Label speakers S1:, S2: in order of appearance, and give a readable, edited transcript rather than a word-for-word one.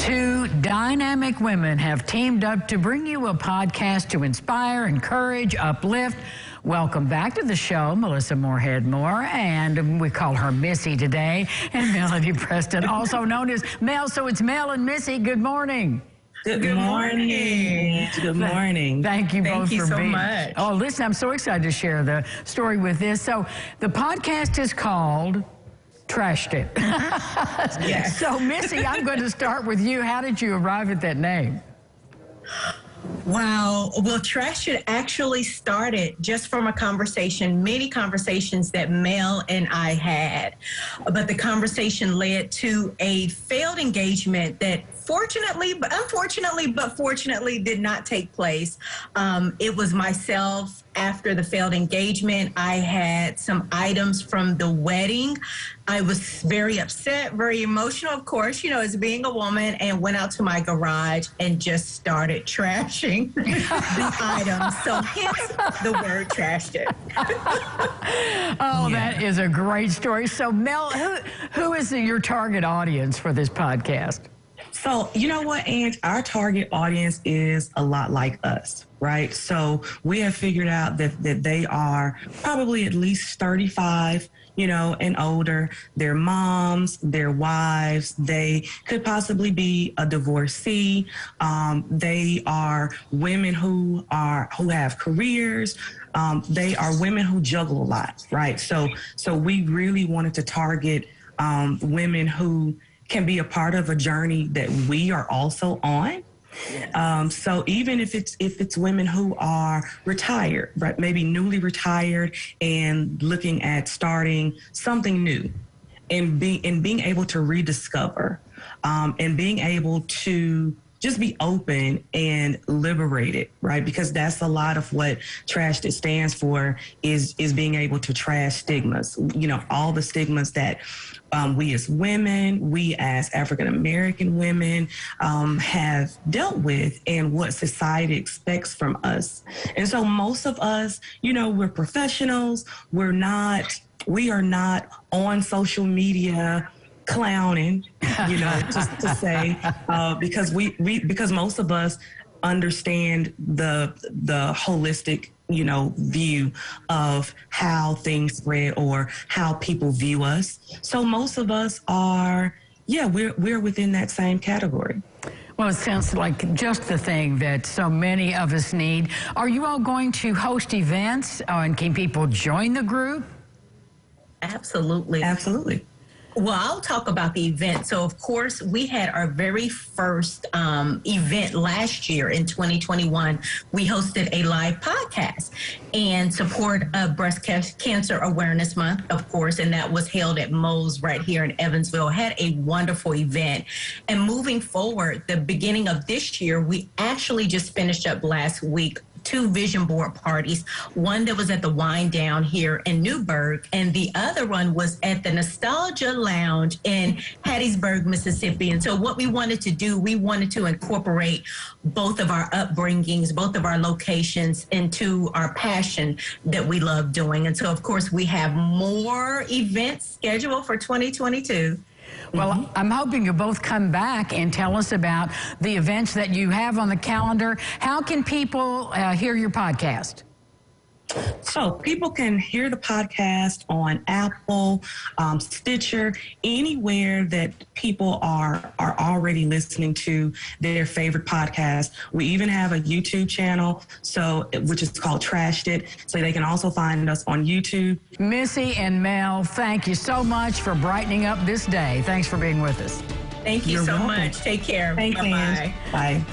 S1: Two dynamic women have teamed up to bring you a podcast to inspire, encourage, uplift. Welcome back to the show, Melissa Moorhead Moore, and we call her Missy today, and Melody Preston, also known as Mel. So it's Mel and Missy. Good morning.
S2: Good morning. Good morning.
S1: Thank you both for
S2: so
S1: being.
S2: much.
S1: Oh, listen, I'm so excited to share the story with this. So the podcast is called Trashed It.
S2: Yes.
S1: So, Missy, I'm going to start with you. How did you arrive at that name?
S2: Wow. Well, Trashed It actually started just from a conversation, many conversations that Mel and I had. But the conversation led to a failed engagement that unfortunately did not take place. It was myself. After the failed engagement, I had some items from the wedding. I was very upset, very emotional, of course, you know, as being a woman, and went out to my garage and just started trashing the items. So hence the word Trashed It.
S1: Oh, yeah. That is a great story. So, Mel, who is your target audience for this podcast?
S3: So, you know what, Ange? Our target audience is a lot like us, right? So we have figured out that they are probably at least 35, you know, and older. They're moms, they're wives. They could possibly be a divorcee. They are women who have careers. They are women who juggle a lot, right? So we really wanted to target women who can be a part of a journey that we are also on. Yes. So even if it's women who are retired, right, maybe newly retired and looking at starting something new, and being able to rediscover, and being able to just be open and liberated, right? Because that's a lot of what Trashed It stands for, is being able to trash stigmas. You know, all the stigmas that we as women, we as African-American women have dealt with, and what society expects from us. And so most of us, you know, we're professionals. We are not on social media clowning, you know, just to say, because because most of us understand the holistic, you know, view of how things spread or how people view us. So most of us are, we're within that same category.
S1: Well, it sounds like just the thing that so many of us need. Are you all going to host events, and can people join the group?
S2: Absolutely.
S3: Absolutely.
S2: Well, I'll talk about the event. So, of course, we had our very first event last year in 2021. We hosted a live podcast in support of Breast Cancer Awareness Month, of course, and that was held at Moe's right here in Evansville. Had a wonderful event. And moving forward, the beginning of this year, we actually just finished up last week 2 vision board parties, one that was at the Wine Down here in Newburgh, and the other one was at the Nostalgia Lounge in Hattiesburg, Mississippi. And so what we wanted to do, we wanted to incorporate both of our upbringings, both of our locations into our passion that we love doing. And so, of course, we have more events scheduled for 2022.
S1: Well, I'm hoping you'll both come back and tell us about the events that you have on the calendar. How can people hear your podcast?
S3: So people can hear the podcast on Apple, Stitcher, anywhere that people are already listening to their favorite podcast. We even have a YouTube channel, which is called Trashed It. So they can also find us on YouTube.
S1: Missy and Mel, thank you so much for brightening up this day. Thanks for being with us.
S2: Thank you so much. Take care.
S3: Thanks,
S2: Bye-bye.
S3: Bye.